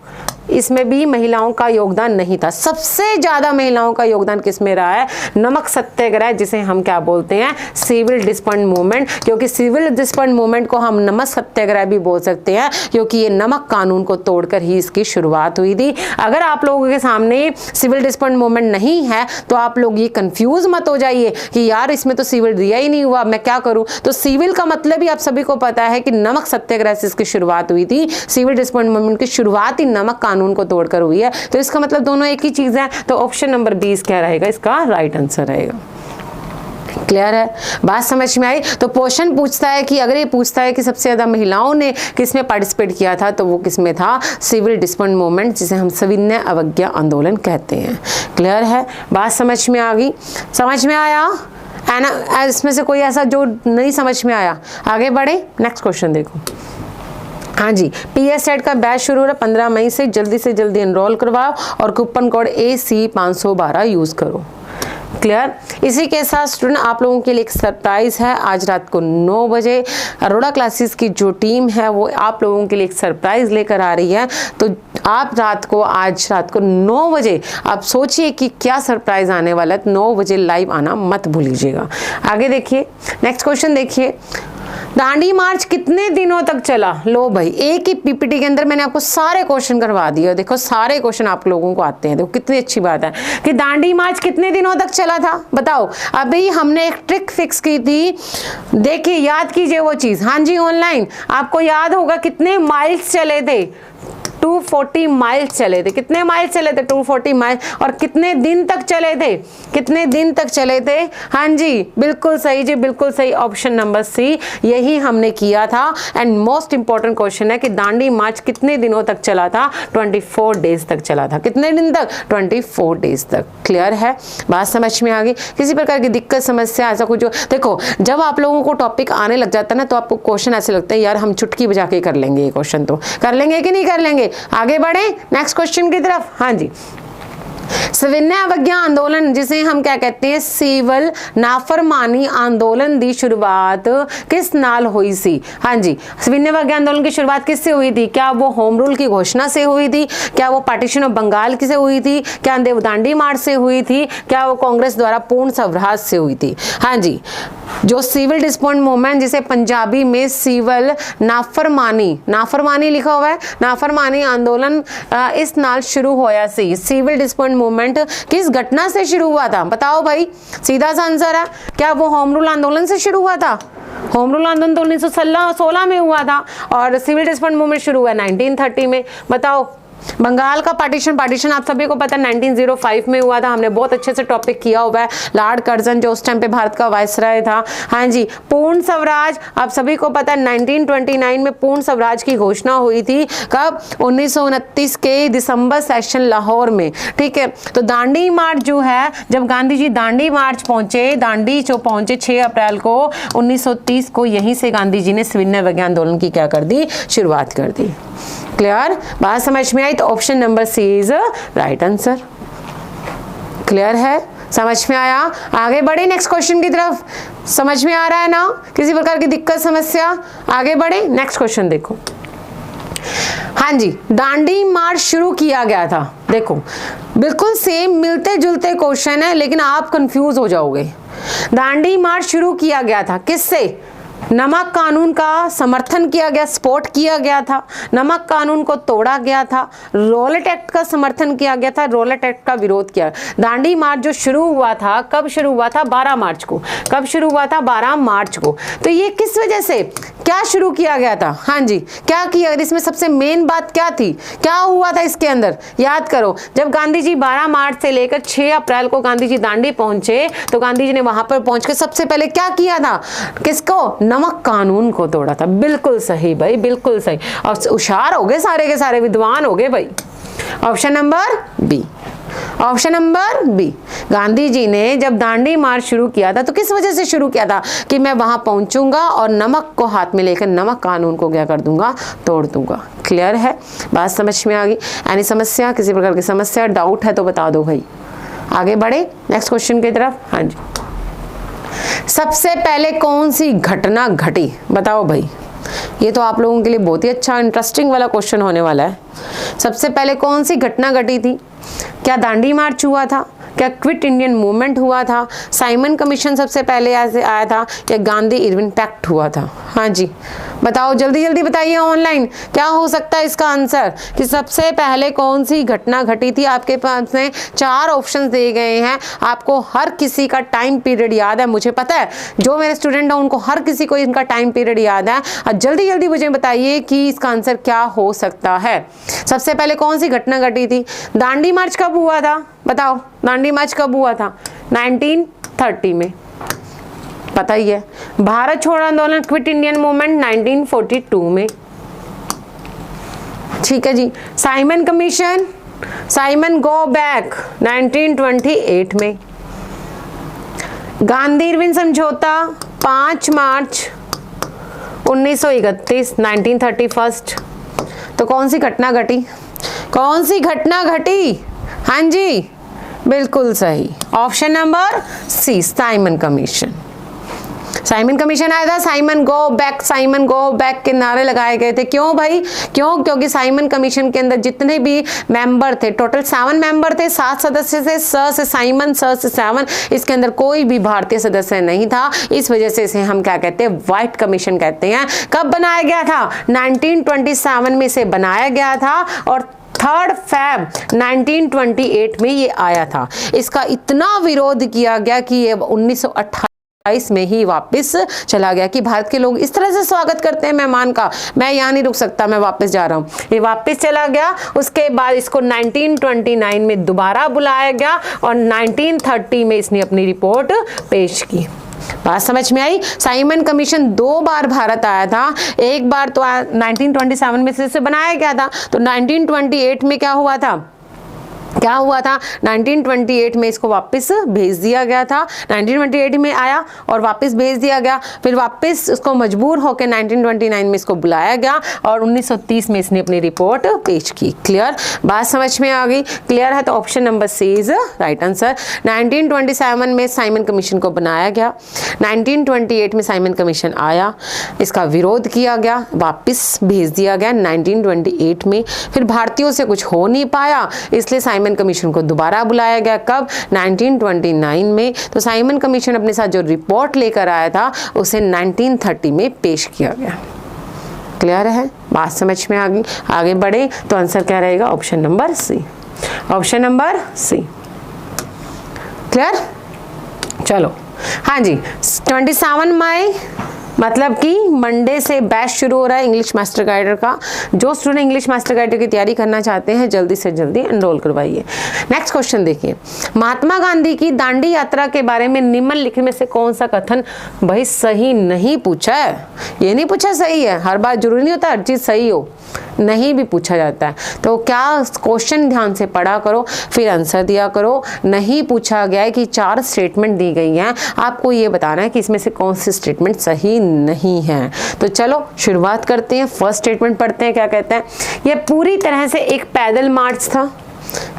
इसमें भी महिलाओं का योगदान नहीं था। सबसे ज्यादा महिलाओं का योगदान किसमें रहा है? नमक सत्याग्रह, जिसे हम क्या बोलते हैं? Civil dispatch movement. क्योंकि सिविल डिस्पैच मूवमेंट को हम नमक सत्याग्रह भी बोल सकते हैं, क्योंकि ये नमक कानून को तोड़कर ही इसकी शुरुआत हुई थी। अगर आप लोगों के सामने सिविल डिस्पैच मूवमेंट नहीं है तो आप लोग ये कंफ्यूज मत हो जाइए कि यार इसमें तो सिविल दिया ही नहीं हुआ, मैं क्या करूं। तो सिविल का मतलब ही आप सभी को पता है कि नमक सत्याग्रह से इसकी शुरुआत हुई थी। सिविल डिस्पैच मूवमेंट की शुरुआत ही नमक कानून को तोड़कर हुई है, तो इसका मतलब दोनों एक ही चीज है। तो ऑप्शन नंबर 20 क्या रहेगा? इसका राइट आंसर रहेगा। क्लियर है? बात समझ में आई? तो क्वेश्चन पूछता है कि अगर ये पूछता है कि सबसे ज्यादा महिलाओं ने किसमें पार्टिसिपेट किया था, तो वो किसमें था? सिविल डिस्पैच मूवमेंट, जिसे हम सविनय अवज्ञा आंदोलन कहते हैं। क्लियर है? बात समझ में आ गई? समझ में आया? इसमें से कोई ऐसा जो नहीं समझ में आया? आगे बढ़े, नेक्स्ट क्वेश्चन देखो। हाँ जी, PS सेट का बैच शुरू हो रहा है 15 मई से जल्दी एनरोल करवाओ और कूपन कोड AC 512 यूज करो। क्लियर? इसी के साथ स्टूडेंट आप लोगों के लिए एक सरप्राइज है। आज रात को 9 बजे अरोड़ा क्लासेस की जो टीम है वो आप लोगों के लिए एक सरप्राइज लेकर आ रही है। तो आप आज रात को 9 बजे आप सोचिए कि क्या सरप्राइज आने वाला है। 9 बजे लाइव आना मत भूलिएगा। आगे देखिए, नेक्स्ट क्वेश्चन देखिए। दांडी मार्च कितने दिनों तक चला? लो भाई, एक ही PPT के अंदर मैंने आपको सारे क्वेश्चन करवा दिए। देखो सारे क्वेश्चन आप लोगों को आते हैं। देखो कितनी अच्छी बात है कि दांडी मार्च कितने दिनों तक चला था, बताओ। अभी हमने एक ट्रिक फिक्स की थी, देखिए याद कीजिए वो चीज। हाँ जी ऑनलाइन, आपको याद होगा कितने माइल्स चले थे? 240 माइल्स चले थे। कितने माइल्स चले थे? 240 माइल्स। और कितने दिन तक चले थे? कितने दिन तक चले थे? हाँ जी बिल्कुल सही जी, बिल्कुल सही, ऑप्शन नंबर C, यही हमने किया था। एंड मोस्ट इंपॉर्टेंट क्वेश्चन है कि दांडी मार्च कितने दिनों तक चला था? 24 डेज तक चला था। कितने दिन तक? 24 डेज तक। क्लियर है? बात समझ में आ गई? किसी प्रकार की दिक्कत, समस्या, ऐसा कुछ? देखो जब आप लोगों को टॉपिक आने लग जाता है ना, तो आपको क्वेश्चन ऐसे लगता है यार हम चुटकी बजा के कर लेंगे ये क्वेश्चन। तो कर लेंगे कि नहीं कर लेंगे? आगे बढ़े नेक्स्ट क्वेश्चन की तरफ। हाँ जी, सविनय अवज्ञा आंदोलन, जिसे हम क्या कहते हैं? सिविल नाफरमानी आंदोलन की शुरुआत किस नाल हुई सी? हाँ जी, सविनय अवज्ञा आंदोलन की शुरुआत किससे हुई थी? क्या वो होम रूल की घोषणा से हुई थी? क्या वो पार्टीशन ऑफ बंगाल से हुई थी? क्या दांडी मार्च से हुई थी? क्या वो कांग्रेस द्वारा पूर्ण स्वराज से हुई थी? हाँ जी, जो सिविल डिस्पैच मूवमेंट, जिसे पंजाबी में सिविल नाफरमानी लिखा हुआ है, नाफरमानी आंदोलन इस नाल शुरू होया सी। सिविल डिस्पैच मूवमेंट किस घटना से शुरू हुआ था? बताओ भाई, सीधा सा आंसर है। क्या वो होम रूल आंदोलन से शुरू हुआ था? होम रूल आंदोलन तो 1916 में हुआ था और सिविल डिस्पैच मूवमेंट शुरू हुआ 1930 में। बताओ बंगाल का पार्टीशन आप सभी को पता है 1905 में हुआ था। हमने बहुत अच्छे से टॉपिक किया हुआ है। लॉर्ड कर्जन जो उस टाइम पे भारत का वायसराय था। हाँ जी, पूर्ण स्वराज आप सभी को पता है 1929 में पूर्ण स्वराज की घोषणा हुई थी। कब? 1929 के दिसंबर सेशन लाहौर में। ठीक है, तो दांडी मार्च जो है, जब गांधी जी दांडी मार्च पहुंचे, दांडी जो पहुंचे 6 अप्रैल को 1930 को, यहीं से गांधी जी ने सविनय अवज्ञा आंदोलन की क्या कर दी? शुरुआत कर दी। क्लियर? बात समझ में आई? तो option number C is right answer. Clear है? समझ में आया? आगे बढ़े नेक्स्ट क्वेश्चन की तरफ। समझ में आ रहा है ना? किसी प्रकार की दिक्कत समस्या? आगे बढ़े नेक्स्ट क्वेश्चन देखो। हाँ जी, दांडी मार्च शुरू किया गया था। देखो बिल्कुल सेम मिलते जुलते क्वेश्चन है, लेकिन आप कंफ्यूज हो जाओगे। दांडी मार्च शुरू किया गया था किससे? नमक कानून का समर्थन किया गया, सपोर्ट किया गया था। नमक कानून को तोड़ा गया था। रॉलेट एक्ट का समर्थन किया गया था, रॉलेट एक्ट का विरोध किया। दांडी मार्च जो शुरू हुआ था, कब शुरू हुआ था? 12 मार्च को। कब शुरू हुआ था? 12 मार्च को। तो ये किस वजह से, क्या शुरू किया गया था? हाँ जी, क्या किया? इसमें सबसे मेन बात क्या थी? क्या हुआ था इसके अंदर? याद करो, जब गांधी जी 12 मार्च से लेकर 6 अप्रैल को गांधी जी दांडी पहुंचे, तो गांधी जी ने वहां पर पहुंच के सबसे पहले क्या किया था? किसको? नमक कानून को तोड़ा था। बिल्कुल सही भाई, बिल्कुल सही। और होशियार हो गए सारे के सारे, विद्वान हो गए भाई। Option number B. Option number B. Gandhi ji ने जब दांडी मार्च शुरू किया था तो किस वजह से शुरू किया था? कि मैं वहां पहुंचूंगा और नमक को हाथ में लेकर नमक कानून को क्या कर दूंगा? तोड़ दूंगा। क्लियर है? बात समझ में आ गई? यानी समस्या, किसी प्रकार की समस्या, डाउट है तो बता दो भाई। आगे बढ़े नेक्स्ट क्वेश्चन की तरफ। हाँ जी, सबसे पहले कौन सी घटना घटी? बताओ भाई। ये तो आप लोगों के लिए बहुत ही अच्छा इंटरेस्टिंग वाला क्वेश्चन होने वाला है। सबसे पहले कौन सी घटना घटी थी? क्या दांडी मार्च हुआ था? क्या क्विट इंडियन मूवमेंट हुआ था? साइमन कमीशन सबसे पहले आया था? या गांधी इरविन पैक्ट हुआ था? हाँ जी, बताओ जल्दी जल्दी बताइए ऑनलाइन, क्या हो सकता है इसका आंसर? कि सबसे पहले कौन सी घटना घटी थी? आपके पास में 4 ऑप्शंस दिए गए हैं। आपको हर किसी का टाइम पीरियड याद है, मुझे पता है। जो मेरे स्टूडेंट हैं उनको हर किसी को इनका टाइम पीरियड याद है। और जल्दी जल्दी मुझे बताइए कि इसका आंसर क्या हो सकता है। सबसे पहले कौन सी घटना घटी थी? दांडी मार्च कब हुआ था? बताओ, दांडी मार्च कब हुआ था? 1930 में, पता ही है। भारत छोड़ो आंदोलन, क्विट इंडियन मूवमेंट 1942 में। ठीक है जी। Simon commission, Simon go back 1928 में। गांधी इरविन समझौता 5 मार्च 1931 1931। तो कौन सी घटना घटी? कौन सी घटना घटी? हाँ जी, बिल्कुल सही। Option number C, Simon commission. Simon Commission आया था। साइमन गो बैक के नारे लगाए गए थे। क्यों भाई? क्यों? क्योंकि साइमन कमीशन के अंदर जितने भी मेंबर थे, टोटल 7 मेंबर थे, 7 सदस्य थे। स से साइमन, स से 7। इसके अंदर कोई भी भारतीय सदस्य नहीं था। इस वजह से इसे हम क्या कहते हैं? व्हाइट कमीशन कहते हैं। कब बनाया गया था? 1927 में इसे बनाया गया था और 3 फरवरी 1928 में ये आया था। इसका इतना विरोध किया गया कि ये 1928 में ही वापस चला गया। कि भारत के लोग इस तरह से स्वागत करते हैं मेहमान का, मैं यहाँ नहीं रुक सकता, मैं वापस जा रहा हूँ। ये वापस चला गया। उसके बाद इसको 1929 में दोबारा बुलाया गया और 1930 में इसने अपनी रिपोर्ट पेश की। बात समझ में आई? साइमन कमीशन 2 बार भारत आया था। एक बार तो 1927 में से बनाया गया था, तो 1928 में क्या हुआ था? 1928 में इसको वापस भेज दिया गया था। 1928 में आया और वापस भेज दिया गया। फिर वापस उसको मजबूर होकर 1929 में इसको बुलाया गया और 1930 में इसने अपनी रिपोर्ट पेश की। क्लियर? बात समझ में आ गई? क्लियर है? तो option number C is right answer. 1927 में साइमन कमीशन को बनाया गया। 1928 में साइमन कमीशन आया, इसका विरोध किया गया, वापस भेज दिया गया 1928 में। फिर भारतीयों से कुछ हो नहीं पाया, इसलिए साइमन कमीशन को दोबारा बुलाया गया। कब? 1929 में। तो साइमन कमीशन अपने साथ जो रिपोर्ट लेकर आया था उसे 1930 में पेश किया गया। क्लियर है? बात समझ में आ गई? आगे बढ़े तो आंसर क्या रहेगा? Option number C. Option number C. Clear? चलो हाँ जी, 27 मई मतलब कि मंडे से बैच शुरू हो रहा है इंग्लिश मास्टर गाइडर का। जो स्टूडेंट इंग्लिश मास्टर गाइडर की तैयारी करना चाहते हैं जल्दी से जल्दी एनरोल करवाइए। नेक्स्ट क्वेश्चन देखिए, महात्मा गांधी की दांडी यात्रा के बारे में निम्नलिखित में से कौन सा कथन भाई सही नहीं पूछा है? ये नहीं पूछा सही है, हर बार जरूरी नहीं होता हर चीज सही हो, नहीं भी पूछा जाता है। तो क्या क्वेश्चन ध्यान से पढ़ा करो फिर आंसर दिया करो। नहीं पूछा गया है कि 4 स्टेटमेंट दी गई हैं, आपको ये बताना है कि इसमें से कौन सी स्टेटमेंट सही नहीं है। तो चलो शुरुआत करते हैं, फर्स्ट स्टेटमेंट पढ़ते हैं। क्या कहते हैं? ये पूरी तरह से एक पैदल मार्च था।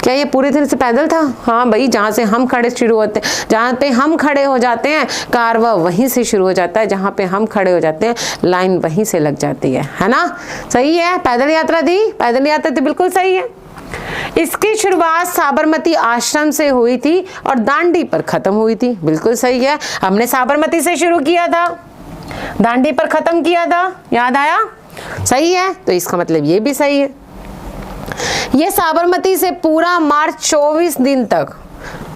क्या ये पूरी तरह से पैदल था? हाँ भाई, जहाँ से हम खड़े शुरू होते हैं, जहाँ पे हम खड़े हो जाते हैं कारवा वहीं से शुरू हो जाता है, जहाँ पे हम खड़े हो जाते हैं लाइन वहीं से लग जाती है ना? सही है, पैदल यात्रा थी, पैदल यात्रा थी, बिल्कुल सही है। इसकी शुरुआत साबरमती आश्रम से हुई थी और दांडी पर खत्म हुई थी, बिल्कुल सही है। हमने साबरमती से शुरू किया था, दांडी पर खत्म किया था, याद आया? सही है, तो इसका मतलब ये भी सही है। ये साबरमती से पूरा मार्च 24 दिन तक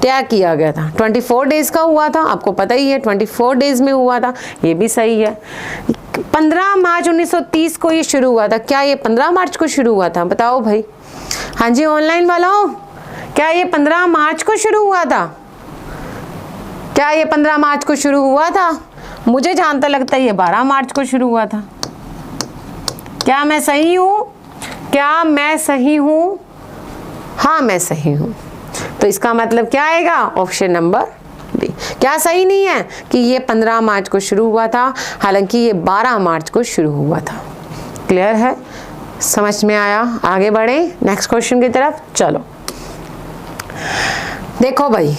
तय किया गया था, 24 डेज का हुआ था, आपको पता ही है 24 डेज में हुआ था, ये भी सही है। 15 मार्च 1930 को ये शुरू हुआ था। क्या ये 15 मार्च को शुरू हुआ था? बताओ भाई। हाँ जी ऑनलाइन वालों, क्या ये 15 मार्च को शुरू हुआ था? क्या ये 15 मार्च को शुरू हुआ था? मुझे जहां तक लगता है ये 12 मार्च को शुरू हुआ था। क्या मैं सही हूं? क्या मैं सही हूं? हाँ मैं सही हूं। तो इसका मतलब क्या आएगा? Option number B. क्या सही नहीं है कि ये 15 मार्च को शुरू हुआ था, हालांकि ये 12 मार्च को शुरू हुआ था। क्लियर है? समझ में आया? आगे बढ़े नेक्स्ट क्वेश्चन की तरफ। चलो देखो भाई,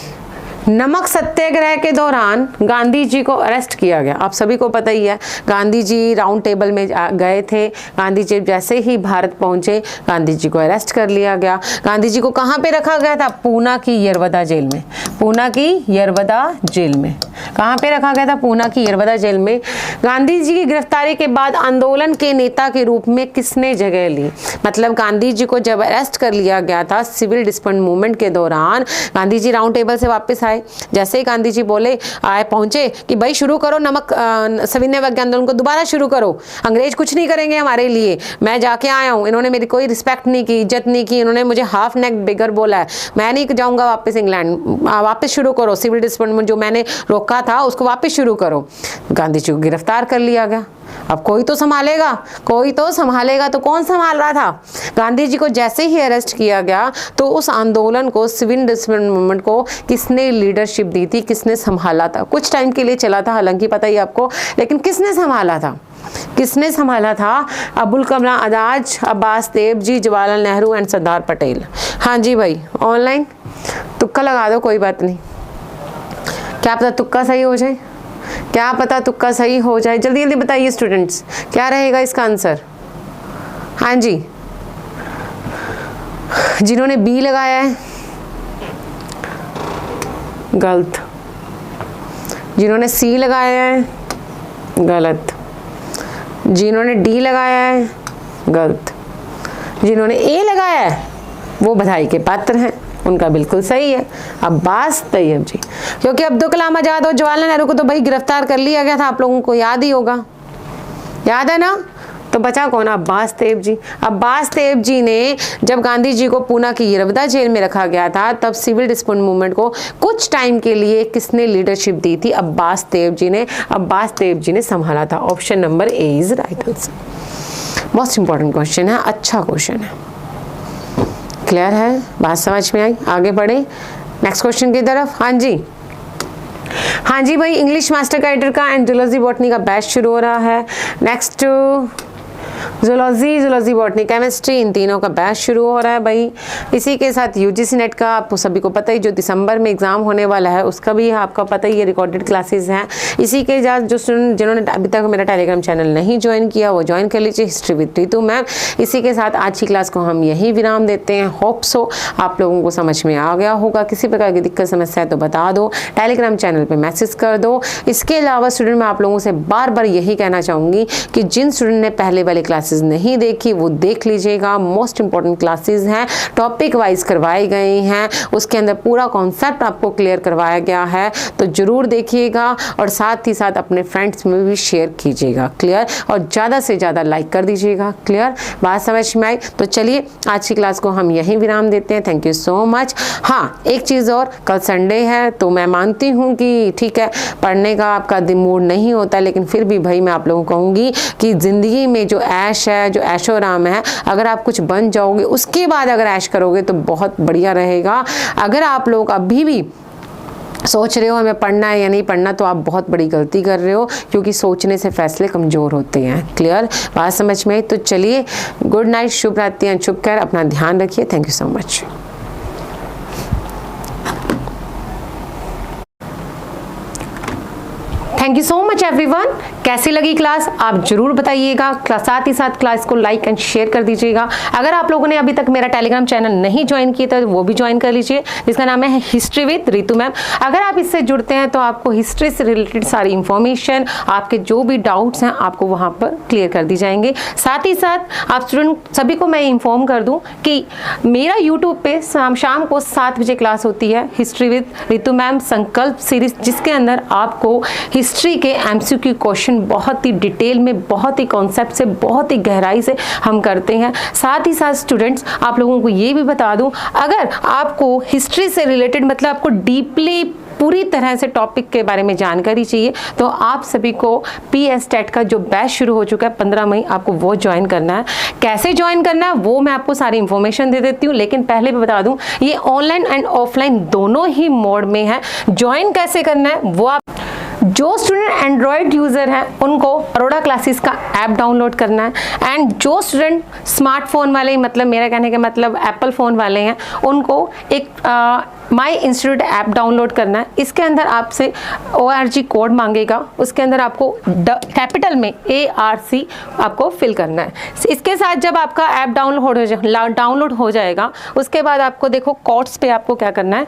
नमक सत्याग्रह के दौरान गांधी जी को अरेस्ट किया गया। आप सभी को पता ही है, गांधी जी राउंड टेबल में गए थे। गांधी जी जैसे ही भारत पहुंचे गांधी जी को अरेस्ट कर लिया गया। गांधी जी को कहां पे रखा गया था? पूना की यरवदा जेल में। पूना की यरवदा जेल में। कहां पे रखा गया था? पूना की यरवदा जेल में। गांधी जी की गिरफ्तारी के बाद आंदोलन के नेता के रूप में किसने जगह ली? मतलब गांधी जी को जब अरेस्ट कर लिया गया था सिविल डिस्पैच मूवमेंट के दौरान, गांधी जी राउंड टेबल से वापस आए। जैसे ही गांधी जी बोले आए पहुंचे कि भाई शुरू करो नमक सविनय अवज्ञा आंदोलन को दोबारा शुरू करो, अंग्रेज कुछ नहीं करेंगे हमारे लिए, मैं जाके आया हूं, इन्होंने मेरी कोई रिस्पेक्ट नहीं की, इज्जत नहीं की, इन्होंने मुझे हाफ नेक बिगर बोला है, मैं नहीं जाऊंगा वापस इंग्लैंड, वापस शुरू करो सिविल डिस्पैच जो मैंने रोका था उसको वापस शुरू करो। गांधी जी को गिरफ्तार कर लिया गया। अब कोई तो संभालेगा, कोई तो संभालेगा, तो कौन संभाल रहा था? गांधी जी को जैसे ही अरेस्ट किया गया तो उस आंदोलन को सिविल डिस्पैच मूवमेंट को किसने लीडरशिप दी थी, किसने संभाला था? कुछ टाइम के लिए चला था हालांकि पता ही आपको, लेकिन किसने संभाला था? किसने संभाला था? अबुल कलाम आजाद, अब्बास देवजी, जवाहरलाल नेहरू एंड सरदार पटेल। हाँ जी भाई ऑनलाइन तुक्का लगा दो, कोई बात नहीं, क्या पता तुक्का सही हो जाए, क्या पता तुक्का सही हो जाए। जल्दी जल्दी बताइए स्टूडेंट्स, क्या रहेगा इसका आंसर? हाँ जी, जिन्होंने बी लगाया है गलत, जिन्होंने सी लगाया है गलत, जिन्होंने डी लगाया है गलत, जिन्होंने ए लगाया है वो बधाई के पात्र हैं, उनका बिल्कुल सही है अब्बास तैयब जी। क्योंकि अब्दुल कलाम आजाद और जवाहरलाल नेहरू को तो भाई गिरफ्तार कर लिया गया था, आप लोगों को याद ही होगा, याद है ना? तो बचा कौन? अब्बास तैयब जी। अब्बास तैयब जी ने जब गांधी जी को पूना की यरवदा जेल में रखा गया था तब सिविल डिस्पैच मूवमेंट को कुछ टाइम के लिए किसने लीडरशिप दी थी? अब्बास तैयब जी ने। अब्बास तैयब जी ने संभाला था। Option number A is right answer. Most important question है, अच्छा क्वेश्चन है। क्लियर है? बात समझ में आई? आगे बढ़े नेक्स्ट क्वेश्चन की तरफ। हाँ जी, हाँ जी भाई, इंग्लिश मास्टर गाइडर का एंड जूलॉजी बॉटनी का बैच शुरू हो रहा है। नेक्स्ट जूलॉजी बॉटनी केमिस्ट्री, इन तीनों का बैच शुरू हो रहा है भाई। इसी के साथ यूजीसी नेट का आपको सभी को पता ही, जो दिसंबर में एग्जाम होने वाला है उसका भी आपका पता ही है, रिकॉर्डेड क्लासेस हैं। इसी के साथ जो स्टूडेंट जिन्होंने अभी तक मेरा टेलीग्राम चैनल नहीं ज्वाइन किया वो ज्वाइन कर लीजिए, हिस्ट्री विद रितु मैम। इसी के साथ आज की क्लास को हम यही विराम देते हैं। होप सो आप लोगों को समझ में आ गया होगा। किसी प्रकार की दिक्कत समस्या है तो बता दो, टेलीग्राम चैनल पर मैसेज कर दो। इसके अलावा स्टूडेंट मैं आप लोगों से बार बार यही कहना चाहूँगी कि जिन स्टूडेंट ने पहले वाले क्लासेस क्लासेस नहीं देखी वो देख लीजिएगा, मोस्ट इंपॉर्टेंट क्लासेस हैं, टॉपिक वाइज करवाए गए हैं, उसके अंदर पूरा कॉन्सेप्ट आपको क्लियर करवाया गया है, तो ज़रूर देखिएगा और साथ ही साथ अपने फ्रेंड्स में भी शेयर कीजिएगा। क्लियर? और ज़्यादा से ज़्यादा लाइक कर दीजिएगा। क्लियर? बात समझ में आई? तो चलिए आज की क्लास को हम यहीं विराम देते हैं। Thank you so much. हाँ, एक चीज़ और, कल संडे है तो मैं मानती हूँ कि ठीक है पढ़ने का आपका मूड नहीं होता, लेकिन फिर भी भाई मैं आप लोगों को कहूँगी कि ज़िंदगी में जो ऐश है, जो ऐशो आराम है, अगर आप कुछ बन जाओगे उसके बाद अगर ऐश करोगे तो बहुत बढ़िया रहेगा। अगर आप लोग अभी भी सोच रहे हो हमें पढ़ना है या नहीं पढ़ना, तो आप बहुत बड़ी गलती कर रहे हो, क्योंकि सोचने से फैसले कमज़ोर होते हैं। क्लियर? बात समझ में आई? तो चलिए गुड नाइट, शुभ रात्रि एंड शुभ खैर, अपना ध्यान रखिए। Thank you so much. Thank you so much everyone. कैसी लगी क्लास आप जरूर बताइएगा। साथ ही साथ क्लास को लाइक एंड शेयर कर दीजिएगा। अगर आप लोगों ने अभी तक मेरा टेलीग्राम चैनल नहीं ज्वाइन किया तो वो भी ज्वाइन कर लीजिए, जिसका नाम है हिस्ट्री विद रितु मैम। अगर आप इससे जुड़ते हैं तो आपको हिस्ट्री से रिलेटेड सारी इंफॉर्मेशन, आपके जो भी डाउट्स हैं आपको वहाँ पर क्लियर कर दी जाएंगे। साथ ही साथ आप स्टूडेंट सभी को मैं इन्फॉर्म कर दूँ कि मेरा यूट्यूब पे शाम को 7 बजे क्लास होती है, हिस्ट्री विद रितु मैम संकल्प सीरीज, जिसके अंदर आपको हिस्ट्री के एमसीक्यू क्वेश्चन बहुत ही डिटेल में, बहुत ही कॉन्सेप्ट से, बहुत ही गहराई से हम करते हैं। साथ ही साथ स्टूडेंट्स आप लोगों को ये भी बता दूं, अगर आपको हिस्ट्री से रिलेटेड मतलब आपको डीपली पूरी तरह से टॉपिक के बारे में जानकारी चाहिए तो आप सभी को PS टेट का जो बैच शुरू हो चुका है 15 मई, आपको वो ज्वाइन करना है। कैसे ज्वाइन करना है वो मैं आपको सारी इंफॉर्मेशन दे देती हूँ, लेकिन पहले भी बता दूं ये ऑनलाइन एंड ऑफलाइन दोनों ही मोड में है। ज्वाइन कैसे करना है वो आप, जो स्टूडेंट एंड्रॉयड यूज़र हैं उनको अरोड़ा क्लासेस का ऐप डाउनलोड करना है, एंड जो स्टूडेंट स्मार्टफोन वाले, मतलब मेरा कहने का मतलब एप्पल फ़ोन वाले हैं, उनको एक माई इंस्टीट्यूट ऐप डाउनलोड करना है। इसके अंदर आपसे ORG कोड मांगेगा, उसके अंदर आपको कैपिटल में ARC आपको फिल करना है। इसके साथ जब आपका ऐप डाउनलोड हो जाएगा उसके बाद आपको देखो कोर्स पे आपको क्या करना है,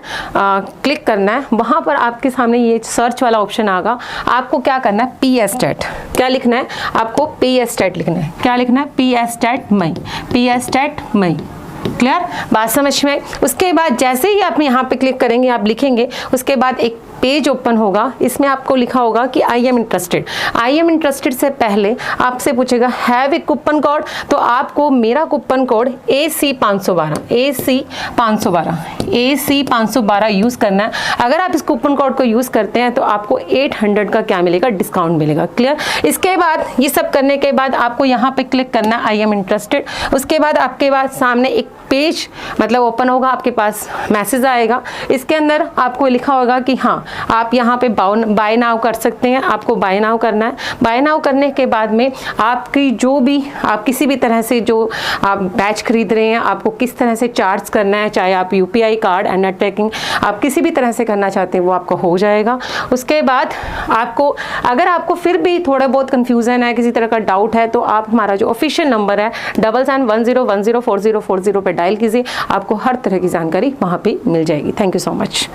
क्लिक करना है। वहाँ पर आपके सामने ये सर्च वाला ऑप्शन आएगा, आपको क्या करना है PS टेट, क्या लिखना है आपको PS टेट लिखना है। क्या लिखना है? PS टेट मई, PS टेट मई। क्लियर? बात समझ में? उसके बाद जैसे ही आप यहाँ पे क्लिक करेंगे, आप लिखेंगे, उसके बाद एक पेज ओपन होगा, इसमें आपको लिखा होगा कि I am interested. I am interested से पहले आपसे पूछेगा हैव ए कूपन कोड, तो आपको मेरा कूपन कोड AC 512 यूज़ करना है। अगर आप इस कूपन कोड को यूज़ करते हैं तो आपको 800 का क्या मिलेगा? डिस्काउंट मिलेगा। क्लियर? इसके बाद ये सब करने के बाद आपको यहाँ पे क्लिक करना है आई एम इंटरेस्टेड। उसके बाद आपके पास सामने एक पेज मतलब ओपन होगा, आपके पास मैसेज आएगा, इसके अंदर आपको लिखा होगा कि हाँ आप यहाँ पे बाय नाउ कर सकते हैं। आपको बाय नाउ करना है। बाय नाउ करने के बाद में आपकी जो भी, आप किसी भी तरह से जो आप बैच खरीद रहे हैं, आपको किस तरह से चार्ज करना है, चाहे आप UPI card and net banking आप किसी भी तरह से करना चाहते हैं वो आपको हो जाएगा। उसके बाद आपको, अगर आपको फिर भी थोड़ा बहुत कन्फ्यूज़न है, किसी तरह का डाउट है, तो आप हमारा जो ऑफिशियल नंबर है 7710104040 पे डायल कीजिए, आपको हर तरह की जानकारी वहाँ पे मिल जाएगी। Thank you so much.